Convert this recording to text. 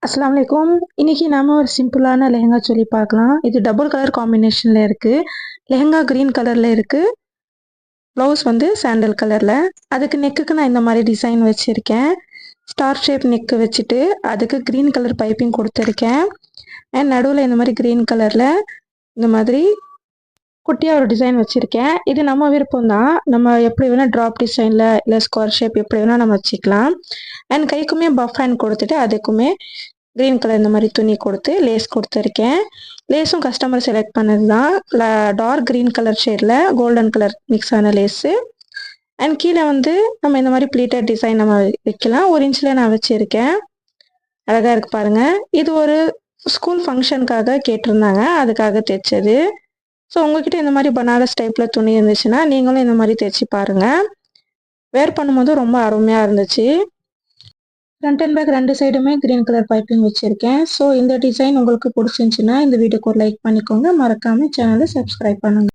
அஸ்ஸலாமு அலைக்கும். இன்னைக்கு நாம ஒரு சிம்பிளான லெஹெங்கா சொல்லி பார்க்கலாம். இது டபுள் கலர் காம்பினேஷன்ல இருக்கு. லெஹெங்கா கிரீன் கலர்ல இருக்கு. ப்ளவுஸ் வந்து சாண்டல் கலர்ல. அதுக்கு நெக்குக்கு நான் இந்த மாதிரி டிசைன் வச்சிருக்கேன். ஸ்டார் ஷேப் நெக்கு வச்சுட்டு அதுக்கு கிரீன் கலர் பைப்பிங் கொடுத்துருக்கேன். அண்ட் நடுவில் இந்த மாதிரி கிரீன் கலர்ல இந்த மாதிரி குட்டியாக ஒரு டிசைன் வச்சுருக்கேன். இது நம்ம விருப்பம் தான். நம்ம எப்படி வேணால் ட்ராப் டிசைனில் இல்லை ஸ்கொயர் ஷேப் எப்படி வேணால் நம்ம வச்சுக்கலாம். அண்ட் கைக்குமே பஃப் ஹேண்ட் கொடுத்துட்டு அதுக்குமே க்ரீன் கலர் இந்த மாதிரி துணி கொடுத்து லேஸ் கொடுத்துருக்கேன். லேஸும் கஸ்டமர் செலக்ட் பண்ணது தான். டார்க் க்ரீன் கலர் ஷேடில் கோல்டன் கலர் மிக்ஸ் ஆன லேஸு. அண்ட் கீழே வந்து நம்ம இந்த மாதிரி ப்ளீட்டட் டிசைன் நம்ம வைக்கலாம். 1 இன்ச்சில் நான் வச்சுருக்கேன். அழகாக இருக்குது பாருங்கள். இது ஒரு ஸ்கூல் ஃபங்க்ஷனுக்காக கேட்டிருந்தாங்க, அதுக்காக தைச்சது. ஸோ உங்ககிட்ட இந்த மாதிரி பனாரஸ் டைப்பில் துணி இருந்துச்சுன்னா நீங்களும் இந்த மாதிரி தைச்சி பாருங்கள். வேர் பண்ணும்போது ரொம்ப அருமையாக இருந்துச்சு. ஃப்ரண்ட் அண்ட் பேக் 2 சைடுமே கிரீன் கலர் பைப்பிங் வச்சுருக்கேன். ஸோ இந்த டிசைன் உங்களுக்கு பிடிச்சிருந்துச்சுன்னா இந்த வீடியோக்கு ஒரு லைக் பண்ணிக்கோங்க. மறக்காமல் சேனலை சப்ஸ்கிரைப் பண்ணுங்கள்.